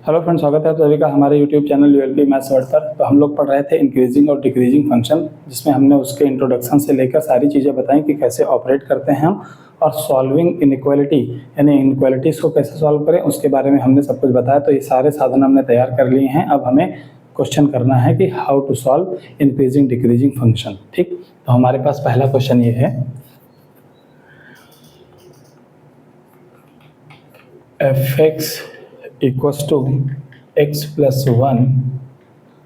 Hello friends, स्वागत है आप सभी का हमारे यूट्यूब चैनल यूएलपी मैथ्स वर्ड पर। तो हम लोग पढ़ रहे थे इंक्रीजिंग और डिक्रीजिंग फंक्शन, जिसमें हमने उसके इंट्रोडक्शन से लेकर सारी चीज़ें बताई कि कैसे ऑपरेट करते हैं हम, और सॉल्विंग इनइक्वालिटी यानी इनइक्वालिटीज़ को कैसे सॉल्व करें उसके बारे में हमने सब कुछ बताया। तो ये सारे साधन हमने तैयार कर लिए हैं। अब हमें क्वेश्चन करना है कि how to solve increasing decreasing function. ठीक, तो हमारे पास पहला क्वेश्चन ये है, F X equals to X plus one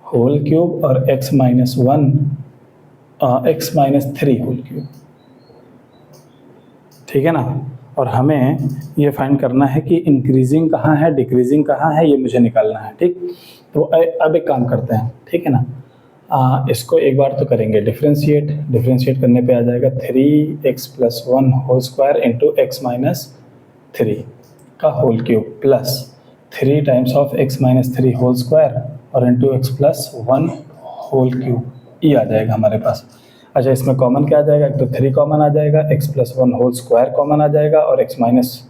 whole cube और X minus three whole cube. ठीक है ना। और हमें ये फाइंड करना है कि इंक्रीजिंग कहाँ है, डिक्रीजिंग कहाँ है, ये मुझे निकालना है। ठीक, तो अब एक काम करते हैं। ठीक है ना, इसको एक बार तो करेंगे डिफ्रेंशिएट करने पे आ जाएगा 3x plus one whole square into X minus three का whole cube plus 3 times of x minus three whole square और into x plus one whole cube, ये आ जाएगा हमारे पास। अच्छा, इसमें कॉमन क्या आ जाएगा, एक तो 3 कॉमन आ जाएगा, x plus one whole square common आ जाएगा और x minus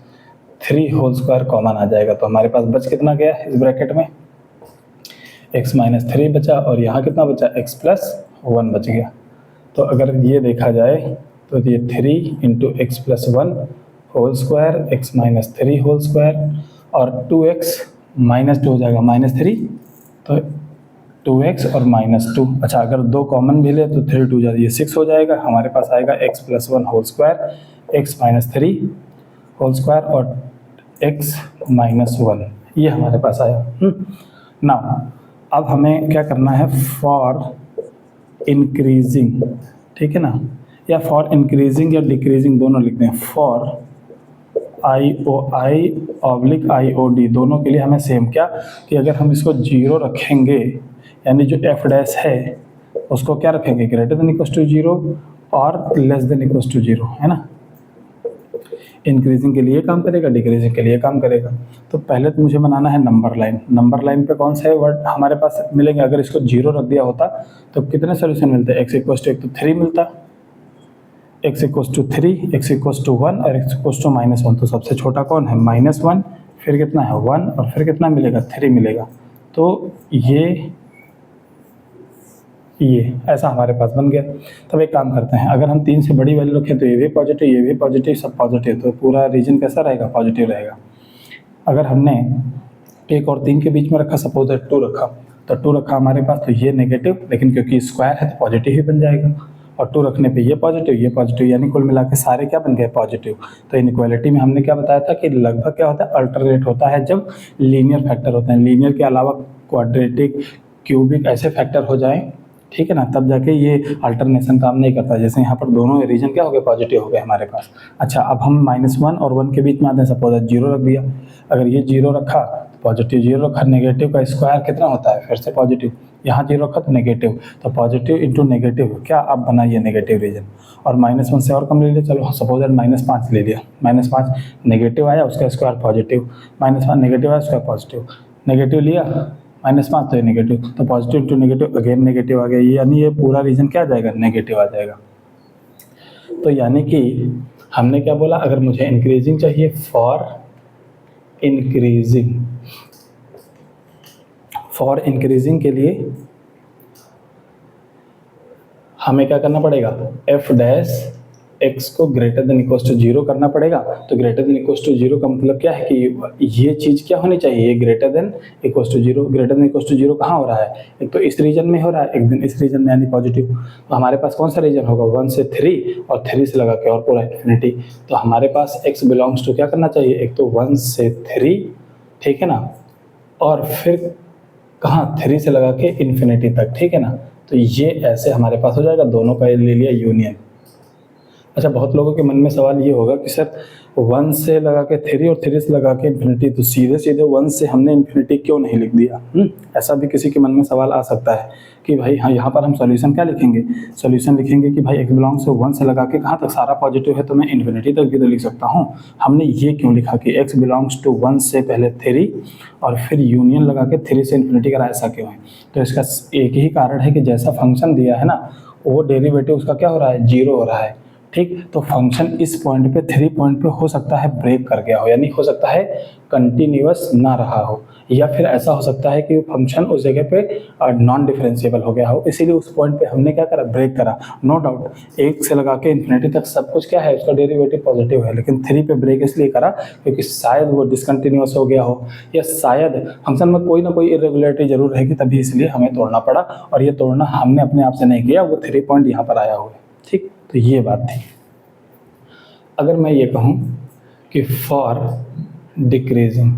three whole square common आ जाएगा। तो हमारे पास बच कितना गया इस ब्रैकेट में, x माइनस थ्री बचा और यहाँ कितना बचा, x प्लस वन बच गया। तो अगर ये देखा जाए तो ये 3 into x plus one whole square x minus three whole square और 2x माइनस टू हो जाएगा माइनस थ्री, तो 2x और माइनस टू। अच्छा, अगर दो कॉमन भी ले तो 3 टू ये 6 हो जाएगा। हमारे पास आएगा x plus one whole square x minus three whole square और x माइनस वन, ये हमारे पास आया। नाउ अब हमें क्या करना है, फॉर इंक्रीजिंग, ठीक है ना, या फॉर इंक्रीजिंग या डिक्रीजिंग दोनों लिखते हैं। For I oblique I O D दोनों के लिए हमें सेम क्या, कि अगर हम इसको जीरो रखेंगे यानी जो एफ डैश है उसको क्या रखेंगे, greater than equal to zero और less than equal to zero, है ना। इंक्रीजिंग के लिए काम करेगा, डिक्रीजिंग के लिए काम करेगा। तो पहले तो मुझे बनाना है नंबर लाइन। नंबर लाइन पे कौन से वर्ड हमारे पास मिलेंगे, अगर इसको जीरो रख दिया होता तो कितने सोल्यूशन मिलते, एक्स इक्वल टू एक तो थ्री मिलता, x equals to three, x equals to one और x equals to minus one. तो सबसे छोटा कौन है, माइनस वन, फिर कितना है वन और फिर कितना मिलेगा, थ्री मिलेगा। तो ये ऐसा हमारे पास बन गया। तब एक काम करते हैं, अगर हम 3 से बड़ी वैल्यू रखें तो ये भी पॉजिटिव, ये भी पॉजिटिव, सब पॉजिटिव, तो पूरा रीजन कैसा रहेगा, पॉजिटिव रहेगा। अगर हमने 1 और 3 के बीच में रखा, सपोज 2 रखा, तो 2 रखा हमारे पास, तो ये नेगेटिव, लेकिन क्योंकि स्क्वायर है तो पॉजिटिव ही बन जाएगा। और 2 रखने पे ये पॉजिटिव, यानी कुल मिला के सारे क्या बन गए, पॉजिटिव। तो इनइक्वालिटी में हमने क्या बताया था कि लगभग क्या होता है, अल्टरनेट होता है जब लीनियर फैक्टर होते हैं। लीनियर के अलावा क्वाड्रेटिक, क्यूबिक ऐसे फैक्टर हो जाएं, ठीक है ना, तब जाके ये अल्टरनेशन काम नहीं करता। जैसे यहाँ पर दोनों रीजन क्या हो गए, पॉजिटिव हो गए हमारे पास। अच्छा, अब हम माइनस वन और वन के बीच में आते हैं, सपोज जीरो रख दिया। अगर ये जीरो रखा तो पॉजिटिव, जीरो रखा, नेगेटिव का स्क्वायर कितना होता है, फिर से पॉजिटिव, यहाँ जीरो रखा तो नेगेटिव, तो पॉजिटिव इंटू नेगेटिव क्या, आप बनाइए नेगेटिव रीजन। और माइनस वन से और कम ले लिया, चलो सपोज माइनस पाँच ले लिया, माइनस पाँच नेगेटिव आया, उसका स्क्वायर पॉजिटिव, माइनस पाँच नेगेटिव आया, उसका पॉजिटिव, नेगेटिव लिया माइनस पाँच तो ये नेगेटिव, तो positive to negative again negative आ गया, यानी ये पूरा रीजन क्या आ जाएगा, नेगेटिव आ जाएगा। तो यानी कि हमने क्या बोला, अगर मुझे इंक्रीजिंग चाहिए, फॉर इंक्रीजिंग के लिए हमें क्या करना पड़ेगा, एफ डैश एक्स को greater than equal to zero करना पड़ेगा। तो greater than equal to zero का मतलब क्या है कि ये चीज़ क्या होनी चाहिए, ये greater than equal to zero. Greater than equal to zero कहाँ हो रहा है, एक तो इस रीजन में हो रहा है, एक दिन इस रीजन में, यानी पॉजिटिव। तो हमारे पास कौन सा रीजन होगा, 1 से 3 और 3 से लगा के और पूरा इन्फिनिटी। तो हमारे पास x बिलोंग्स टू क्या करना चाहिए, एक तो 1 से 3, ठीक है ना, और फिर कहाँ 3 से लगा के इन्फिनिटी तक, ठीक है ना। तो ये ऐसे हमारे पास हो जाएगा, दोनों का ले लिया यूनियन। अच्छा, बहुत लोगों के मन में सवाल ये होगा कि सर 1 से लगा के 3 और 3 से लगा के इन्फिनिटी, तो सीधे सीधे 1 से हमने इन्फिनिटी क्यों नहीं लिख दिया। ऐसा भी किसी के मन में सवाल आ सकता है कि भाई हाँ, यहाँ पर हम सॉल्यूशन क्या लिखेंगे, सॉल्यूशन लिखेंगे कि भाई x बिलोंग्स टू 1 से लगा के कहाँ तक, सारा पॉजिटिव है तो मैं इन्फिनिटी तक भी तो लिख सकता हूँ। हमने ये क्यों लिखा कि x बिलोंग्स टू 1 से पहले 3 और फिर यूनियन लगा के 3 से इन्फिनिटी करा, ऐसा क्यों है। तो इसका एक ही कारण है कि जैसा फंक्शन दिया है ना, वो डेरिवेटिव उसका क्या हो रहा है, जीरो हो रहा है, ठीक। तो फंक्शन इस पॉइंट पे 3 पॉइंट पे हो सकता है ब्रेक कर गया हो, यानी हो सकता है कंटिन्यूअस ना रहा हो, या फिर ऐसा हो सकता है कि फंक्शन उस जगह पे नॉन डिफरेंशिएबल हो गया हो, इसीलिए उस पॉइंट पे हमने क्या करा, ब्रेक करा। नो डाउट 1 से लगा के इन्फिनिटी तक सब कुछ क्या है, उसका डेरिवेटिव पॉजिटिव है, लेकिन 3 पे ब्रेक इसलिए करा क्योंकि शायद वो डिसकंटिन्यूअस हो गया हो, या शायद फंक्शन में कोई ना कोई इरेगुलरिटी जरूर रहेगी, तभी इसलिए हमें तोड़ना पड़ा। और ये तोड़ना हमने अपने आप से नहीं किया, वो 3 पॉइंट यहाँ पर आया हुआ है, ठीक। तो ये बात थी। अगर मैं ये कहूँ कि फॉर डिक्रीजिंग,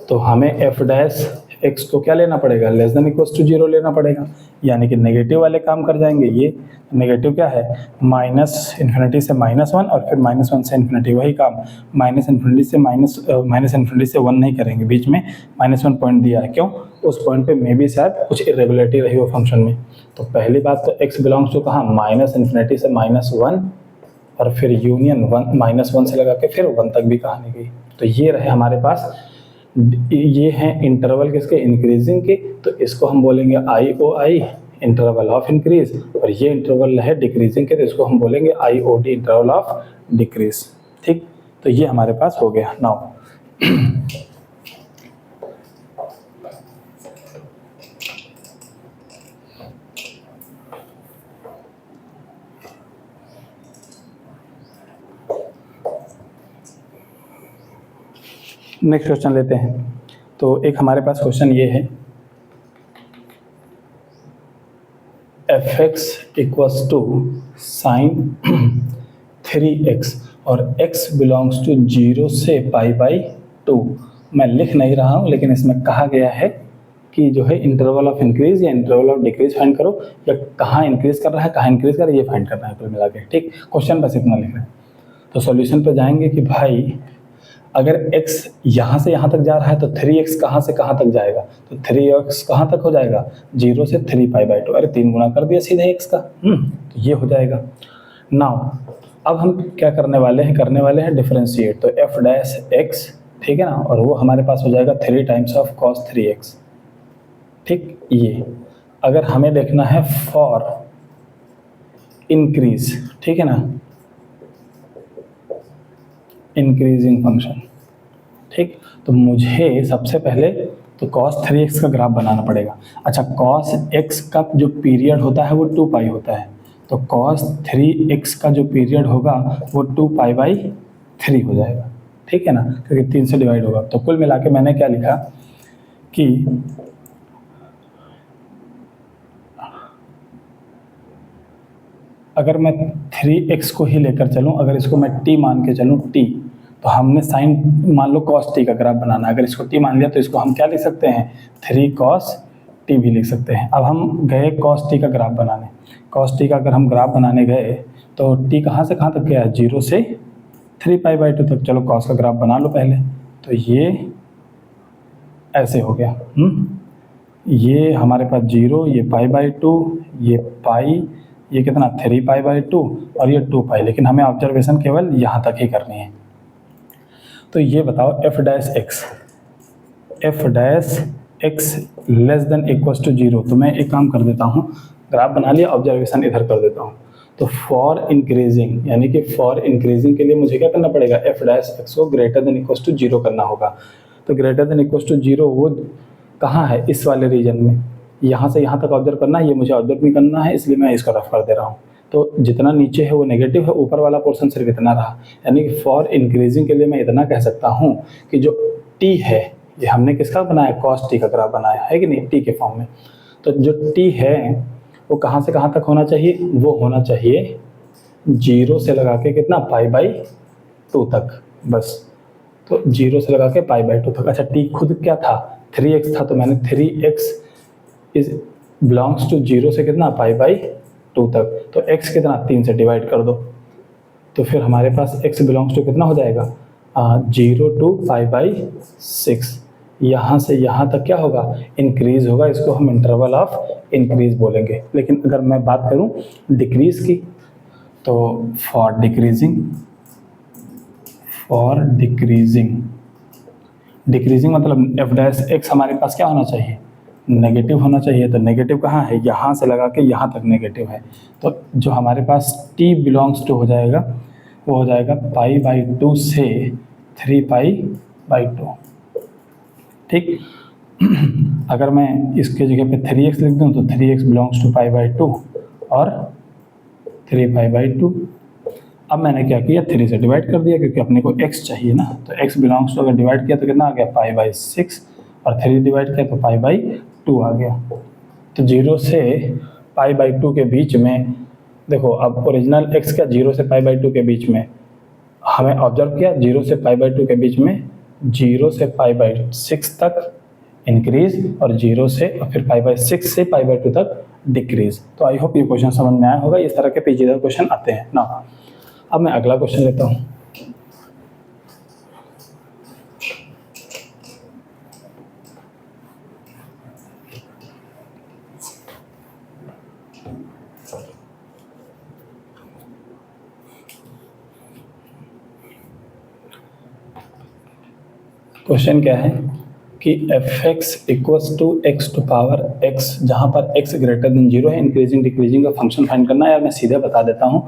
तो हमें एफ डैश एक्स को क्या लेना पड़ेगा, लेस देन इक्वल टू 0 लेना पड़ेगा, यानी कि नेगेटिव वाले काम कर जाएंगे। ये नेगेटिव क्या है, माइनस इन्फिनिटी से -1 और फिर -1 से इन्फिनिटी, वही काम माइनस इन्फिनिटी से 1 नहीं करेंगे, बीच में -1 पॉइंट दिया है, क्यों, उस पॉइंट पे मे भी शायद कुछ इरेगुलरिटी रही हो फंक्शन में। तो पहली बात तो x बिलोंग्स टू कहाँ, माइनस इन्फिनिटी से -1 और फिर यूनियन -1 से लगा के फिर 1 तक भी कहानी गई। तो ये रहे हमारे पास, ये हैं इंटरवल किसके, इंक्रीजिंग के, तो इसको हम बोलेंगे IOI इंटरवल ऑफ इंक्रीज, और ये इंटरवल है डिक्रीजिंग के, तो इसको हम बोलेंगे IOD इंटरवल ऑफ डिक्रीज, ठीक। तो ये हमारे पास हो गया। नाउ नेक्स्ट क्वेश्चन लेते हैं। तो एक हमारे पास क्वेश्चन ये है, fx equals to sign 3x और x बिलोंग्स टू 0 से π/2। मैं लिख नहीं रहा हूँ, लेकिन इसमें कहा गया है कि जो है इंटरवल ऑफ इंक्रीज या इंटरवल ऑफ डिक्रीज फाइंड करो, या कहाँ इंक्रीज कर रहा है कहाँ इंक्रीज कर रहा है ये फाइंड करना है कुल मिला के, ठीक। क्वेश्चन बस इतना लिख रहे हैं। तो सॉल्यूशन पे जाएंगे कि भाई अगर x यहाँ से यहाँ तक जा रहा है तो 3x कहाँ से कहाँ तक जाएगा, तो 3x कहाँ तक हो जाएगा, 0 से 3π/2, अरे 3 गुना कर दिया सीधे x का, तो ये हो जाएगा। नाउ अब हम क्या करने वाले हैं डिफरेंशिएट, तो f डैश x, ठीक है ना, और वो हमारे पास हो जाएगा 3 टाइम्स ऑफ cos 3x, ठीक। ये अगर हमें देखना है फॉर इंक्रीज, ठीक है ना, इंक्रीजिंग फंक्शन, ठीक। तो मुझे सबसे पहले तो cos 3x का ग्राफ बनाना पड़ेगा। अच्छा, cos x का जो पीरियड होता है वो 2π होता है, तो cos 3x का जो पीरियड होगा वो 2π/3 हो जाएगा, ठीक है ना, क्योंकि 3 से डिवाइड होगा। तो कुल मिला के मैंने क्या लिखा कि अगर मैं 3x को ही लेकर चलूं, अगर इसको मैं t मान के चलूं t, तो हमने साइन मान लो cos t का ग्राफ बनाना है। अगर इसको t मान लिया तो इसको हम क्या लिख सकते हैं, 3 cos t भी लिख सकते हैं। अब हम गए cos t का ग्राफ बनाने, cos t का अगर हम ग्राफ बनाने गए तो t कहाँ से कहाँ तक गया है, 0 से 3π/2 तक। चलो cos का ग्राफ बना लो पहले, तो ये ऐसे हो गया, ये हमारे पास 0, ये π/2, ये पाई, ये कितना 3π/2 और ये 2π, लेकिन हमें ऑब्जर्वेशन केवल यहाँ तक ही करनी है। तो ये बताओ f dash x less than equals to 0। तो मैं एक काम कर देता हूँ, ग्राफ बना लिया, ऑब्जर्वेशन इधर कर देता हूँ। तो फॉर इंक्रीजिंग, यानी कि फॉर इंक्रीजिंग के लिए मुझे क्या करना पड़ेगा, f डैश x को ग्रेटर देन इक्वल्स टू 0 करना होगा। तो ग्रेटर देन इक्वल्स टू 0 वो कहाँ है, इस वाले रीजन में, यहाँ से यहाँ तक ऑब्जर्व करना है, ये मुझे ऑब्जर्व नहीं करना है, इसलिए मैं इसको रफ कर दे रहा हूँ। तो जितना नीचे है वो नेगेटिव है, ऊपर वाला पोर्शन सिर्फ इतना रहा, यानी कि फॉर इंक्रीजिंग के लिए मैं इतना कह सकता हूँ कि जो t है, ये हमने किसका बनाया, cos t का ग्राफ बनाया है कि नहीं, t के फॉर्म में। तो जो t है वो कहाँ से कहाँ तक होना चाहिए, वो होना चाहिए 0 से लगा के कितना, π/2 तक, बस। तो 0 से लगा के π/2 तक। अच्छा, t खुद क्या था, 3x था, तो मैंने 3x इज बिलोंग्स टू 0 से कितना, π/2 तक। तो x कितना, 3 से डिवाइड कर दो, तो फिर हमारे पास x बिलोंग्स टू कितना हो जाएगा, 0 to π/6। यहाँ से यहाँ तक क्या होगा, इंक्रीज होगा, इसको हम इंटरवल ऑफ इंक्रीज बोलेंगे। लेकिन अगर मैं बात करूँ डिक्रीज की, तो फॉर डिक्रीजिंग मतलब f डैश x हमारे पास क्या होना चाहिए, नेगेटिव होना चाहिए, तो नेगेटिव कहाँ है, यहाँ से लगा के यहाँ तक नेगेटिव है, तो जो हमारे पास t बिलोंग्स टू हो जाएगा वो हो जाएगा π/2 से 3π/2। ठीक, अगर मैं इसके जगह पे 3x लिख दूँ तो 3x बिलोंग्स टू π/2 और 3π/2। अब मैंने क्या किया, 3 से डिवाइड कर दिया क्योंकि अपने को x चाहिए ना, तो x बिलोंग्स टू अगर डिवाइड किया तो कितना आ गया π/6 और 3 डिवाइड किया तो π/2 आ गया। तो 0 से π/2 के बीच में देखो, अब ओरिजिनल x का 0 से π/2 के बीच में हमें ऑब्जर्व किया, 0 से π/2 के बीच में 0 से π/6 तक इंक्रीज और 0 से और फिर π/6 से π/2 तक डिक्रीज। तो आई होप ये क्वेश्चन समझ में आया होगा। इस तरह के पेचीदा क्वेश्चन आते हैं ना। अब मैं अगला क्वेश्चन लेता हूँ। क्वेश्चन क्या है कि fx equals to x to power x, जहाँ पर x ग्रेटर देन 0 है, इंक्रीजिंग डिक्रीजिंग का फंक्शन फाइंड करना है। यार मैं सीधे बता देता हूँ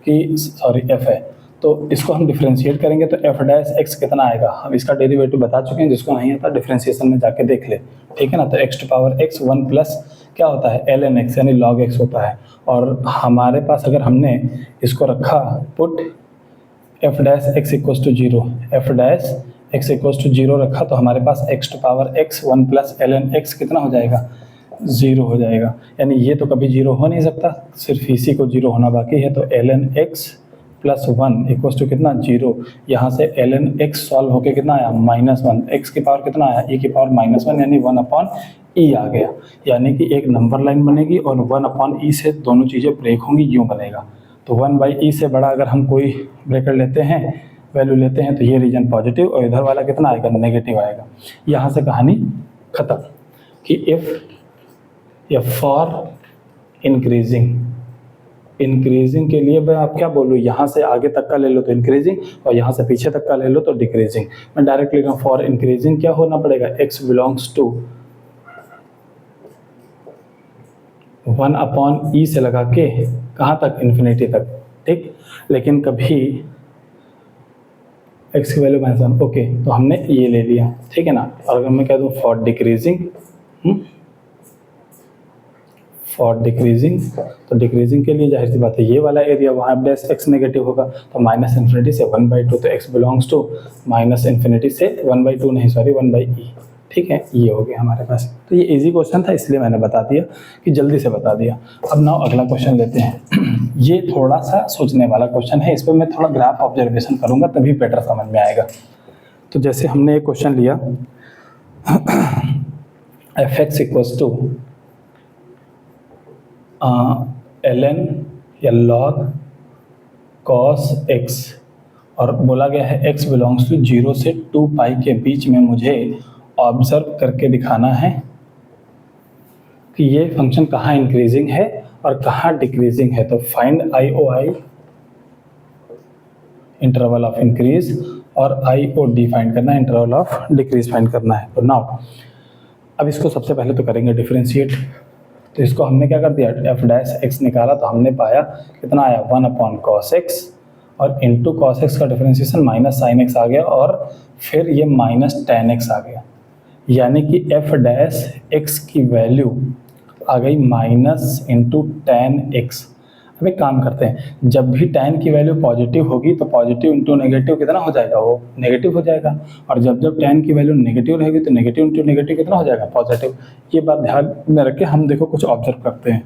कि सॉरी f है, तो इसको हम डिफरेंशिएट करेंगे तो f डैश x कितना आएगा, हम इसका डेरिवेटिव बता चुके हैं, जिसको नहीं आता डिफरेंशिएशन में जाके देख ले, ठीक है ना। तो x to power x 1 plus क्या होता है ln x यानी log x होता है, और हमारे पास अगर हमने इसको रखा put f dash x equals to 0, f dash x equals to 0 रखा तो हमारे पास x to power x 1 plus ln x कितना हो जाएगा, 0 हो जाएगा। यानी ये तो कभी 0 हो नहीं सकता, सिर्फ इसी को 0 होना बाकी है। तो ln x plus 1 equals to कितना, 0। यहाँ से ln x सॉल्व होके कितना आया, -1। x की पावर कितना आया, e की पावर -1 यानी 1/e आ गया। यानी कि एक नंबर लाइन बनेगी और 1/e से दोनों चीज़ें ब्रेक होंगी, यूँ बनेगा। तो 1/e से बड़ा अगर हम कोई ब्रैकेट लेते हैं, वैल्यू लेते हैं, तो ये रीजन पॉजिटिव और इधर वाला कितना आएगा, नेगेटिव आएगा। यहाँ से कहानी खत्म कि इफ़ या फॉर इंक्रीजिंग के लिए मैं आप क्या बोलूँ, यहाँ से आगे तक का ले लो तो इंक्रीजिंग और यहाँ से पीछे तक का ले लो तो डिक्रीजिंग। मैं डायरेक्ट लिख रहा हूँ फॉर इंक्रीजिंग क्या होना पड़ेगा, x बिलोंग्स टू 1/e से लगा के कहाँ तक, इन्फिनिटी तक। ठीक, लेकिन कभी x की वैल्यू -1, ओके, तो हमने ये ले लिया, ठीक है ना। और अगर मैं कह दूँ फॉर डिक्रीजिंग, तो डिक्रीजिंग के लिए जाहिर सी बात है ये वाला एरिया वहाँ डैश x नेगेटिव होगा, तो -∞ से 1/2, तो x बिलोंग्स टू -∞ से 1/2 नहीं सॉरी 1/e। ठीक है, ये हो गया हमारे पास। तो ये इजी क्वेश्चन था इसलिए मैंने बता दिया कि जल्दी से बता दिया। अब नाउ अगला क्वेश्चन लेते हैं। ये थोड़ा सा सोचने वाला क्वेश्चन है, इस पर मैं थोड़ा ग्राफ ऑब्जर्वेशन करूँगा तभी बेटर समझ में आएगा। तो जैसे हमने एक क्वेश्चन लिया fx इक्वल्स टू ln या log cos x, और बोला गया है x बिलोंग्स टू 0 से 2π के बीच में मुझे ऑब्जर्व करके दिखाना है कि ये फंक्शन कहाँ इंक्रीजिंग है और कहाँ डिक्रीजिंग है। तो find IOI interval of increase और IOD फाइंड करना है, इंटरवल ऑफ डिक्रीज फाइंड करना है। तो नाउ अब इसको सबसे पहले तो करेंगे डिफरेंशिएट। तो इसको हमने क्या कर दिया, f डैश x निकाला तो हमने पाया कितना आया 1/cos x, और इंटू cos x का डिफरेंशिएशन -sin x आ गया और फिर ये -tan x आ गया। यानी कि f डैश x की वैल्यू आ गई -tan x। अब एक काम करते हैं, जब भी tan की वैल्यू पॉजिटिव होगी तो पॉजिटिव इंटू नेगेटिव कितना हो जाएगा, वो नेगेटिव हो जाएगा, और जब tan की वैल्यू नेगेटिव रहेगी तो नेगेटिव इंटू नेगेटिव कितना हो जाएगा, पॉजिटिव। ये बात ध्यान में रख के हम देखो कुछ ऑब्जर्व करते हैं।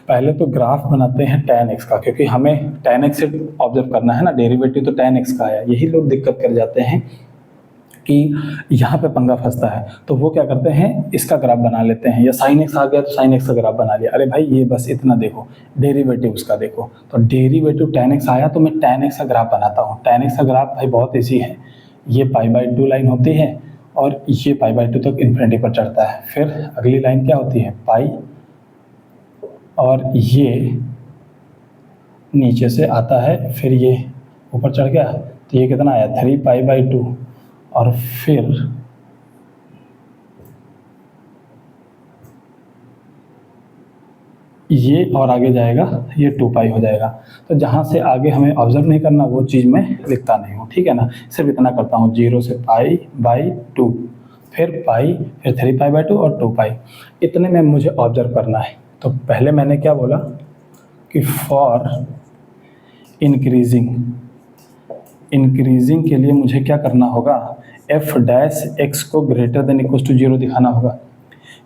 पहले तो ग्राफ बनाते हैं tan x का, क्योंकि हमें tan x से ऑब्जर्व करना है ना, डेरिवेटिव तो tan x का आया। यही लोग दिक्कत कर जाते हैं कि यहाँ पे पंगा फंसता है, तो वो क्या करते हैं, इसका ग्राफ बना लेते हैं, या sin x आ गया तो sin x का ग्राफ बना लिया। अरे भाई ये बस इतना देखो, डेरिवेटिव उसका देखो, तो डेरिवेटिव tan x आया तो मैं tan x का ग्राफ बनाता हूँ। tan x का ग्राफ भाई बहुत ईजी है, ये π/2 लाइन होती है और ये π/2 तक इन्फिनिटी पर चढ़ता है। फिर अगली लाइन क्या होती है, पाई, और ये नीचे से आता है, फिर ये ऊपर चढ़ गया, तो ये कितना आया 3π/2, और फिर ये और आगे जाएगा ये 2 पाई हो जाएगा। तो जहाँ से आगे हमें ऑब्जर्व नहीं करना वो चीज़ मैं लिखता नहीं हूँ, ठीक है ना। सिर्फ इतना करता हूँ 0 से पाई बाई 2, फिर पाई, फिर 3 पाई बाई 2 और 2 पाई, इतने में मुझे ऑब्जर्व करना है। तो पहले मैंने क्या बोला कि फॉर इंक्रीजिंग के लिए मुझे क्या करना होगा, एफ डैश एक्स को ग्रेटर देन इक्वल टू 0 दिखाना होगा।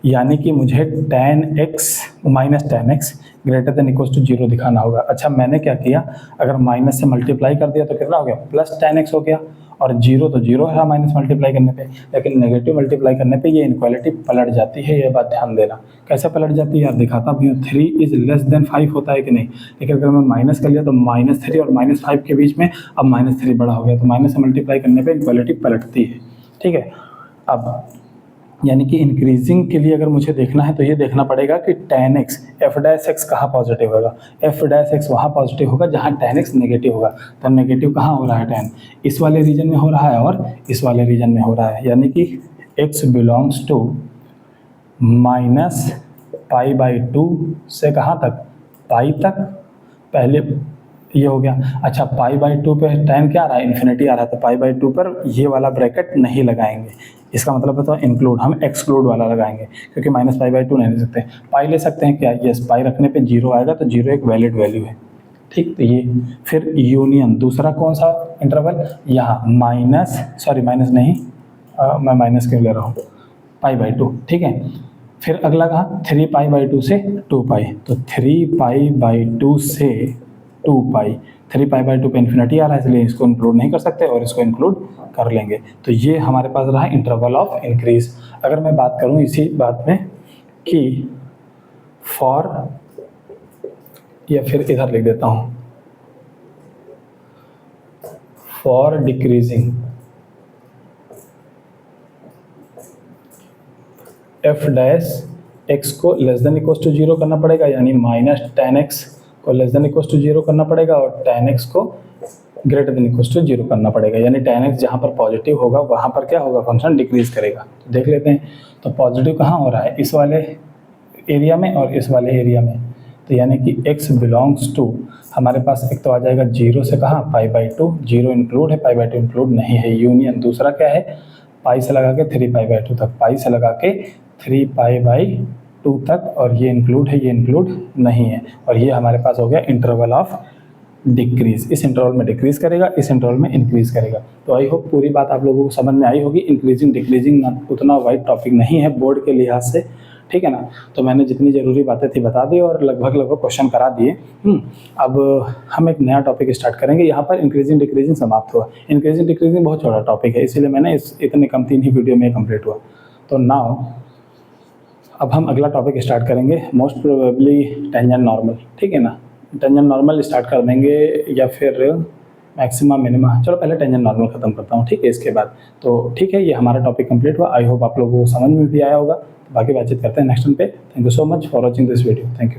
यानी कि मुझे tan x minus tan x greater than equal to 0 दिखाना होगा। अच्छा, मैंने क्या किया, अगर माइनस से मल्टीप्लाई कर दिया तो कितना हो गया, प्लस tan x हो गया, और 0 तो 0 है माइनस मल्टीप्लाई करने पे, लेकिन नेगेटिव मल्टीप्लाई करने पे ये इनक्वालिटी पलट जाती है। ये बात ध्यान देना। कैसे पलट जाती है यार, दिखाता भी हूँ। 3 इज लेस देन 5 होता है कि नहीं, लेकिन अगर मैं माइनस कर लिया तो -3 और -5 के बीच में अब -3 बड़ा हो गया, तो माइनस से मल्टीप्लाई करने पर इनक्वालिटी पलटती है, ठीक है। अब यानी कि इंक्रीजिंग के लिए अगर मुझे देखना है तो ये देखना पड़ेगा कि tan x F dash x कहाँ पॉजिटिव होगा। एफ डैश एक्स वहाँ पॉजिटिव होगा जहाँ tan x नेगेटिव होगा। तो नेगेटिव कहाँ हो रहा है, tan इस वाले रीजन में हो रहा है और इस वाले रीजन में हो रहा है। यानी कि x बिलोंग्स टू -π/2 से कहाँ तक, पाई तक। पहले ये हो गया। अच्छा, π/2 पे tan क्या आ रहा है, इन्फिनिटी आ रहा है, तो π/2 पर ये वाला ब्रैकेट नहीं लगाएंगे। इसका मतलब है तो इंक्लूड, हम एक्सक्लूड वाला लगाएंगे, क्योंकि -π/2 नहीं ले सकते। पाई ले सकते हैं क्या, यस, पाई रखने पे 0 आएगा, तो 0 एक वैलिड वैल्यू है, ठीक। तो ये फिर यूनियन, दूसरा कौन सा इंटरवल, यहाँ माइनस नहीं, मैं माइनस क्यों ले रहा हूँ, π/2, ठीक है। फिर अगला कहाँ, 3π/2 से 2 पाई, तो 3π/2 से 2 पाई। 3π/2 पे इन्फिनिटी आ रहा है, इसलिए इसको इंक्लूड नहीं कर सकते और इसको इंक्लूड कर लेंगे। तो ये हमारे पास रहा इंटरवल ऑफ इंक्रीज। अगर मैं बात करूं इसी बात में कि फॉर, या फिर इधर लिख देता हूं, for decreasing F dash X को लेस देन इक्वल टू 0 करना पड़ेगा, यानी -tan x को लेस देन इक्वल टू 0 करना पड़ेगा, और tan x को ग्रेटर देन इक्वल टू 0 करना पड़ेगा। यानी tan x जहाँ पर पॉजिटिव होगा वहाँ पर क्या होगा, फंक्शन डिक्रीज करेगा। तो देख लेते हैं, तो पॉजिटिव कहाँ हो रहा है, इस वाले एरिया में और इस वाले एरिया में। तो यानी कि x बिलोंग्स टू, हमारे पास एक तो आ जाएगा 0 से कहाँ, π/2, 0 इंक्लूड है, π/2 इंक्लूड नहीं है। यूनियन दूसरा क्या है, पाई से लगा के 3π/2 तक, पाई से लगा के 3π/2 तक, और ये इंक्लूड है, ये इंक्लूड नहीं है। और ये हमारे पास हो गया इंटरवल ऑफ डिक्रीज। इस इंटरवल में डिक्रीज करेगा, इस इंटरवल में इंक्रीज करेगा। तो आई होप पूरी बात आप लोगों को समझ में आई होगी। इंक्रीजिंग डिक्रीजिंग उतना वाइड टॉपिक नहीं है बोर्ड के लिहाज से, ठीक है ना। तो मैंने जितनी ज़रूरी बातें थी बता दी और लगभग क्वेश्चन करा दिए। अब हम एक नया टॉपिक स्टार्ट करेंगे। यहाँ पर इंक्रीजिंग डिक्रीजिंग समाप्त हुआ। इंक्रीजिंग डिक्रीजिंग बहुत छोटा टॉपिक है, इसीलिए मैंने इतने कम 3 ही वीडियो में कंप्लीट हुआ। तो नाउ अब हम अगला टॉपिक स्टार्ट करेंगे, मोस्ट प्रोबेबली टेंजेंट नॉर्मल, ठीक है ना। टेंजेंट नॉर्मल स्टार्ट कर देंगे या फिर मैक्सिमा मिनिमा। चलो पहले टेंजेंट नॉर्मल खत्म करता हूँ, ठीक है, इसके बाद। तो ठीक है, ये हमारा टॉपिक कंप्लीट हुआ। आई होप आप लोगों को समझ में भी आया होगा। बाकी बातचीत करते हैं नेक्स्ट टाइम पे। Thank you so much for watching this video. Thank you.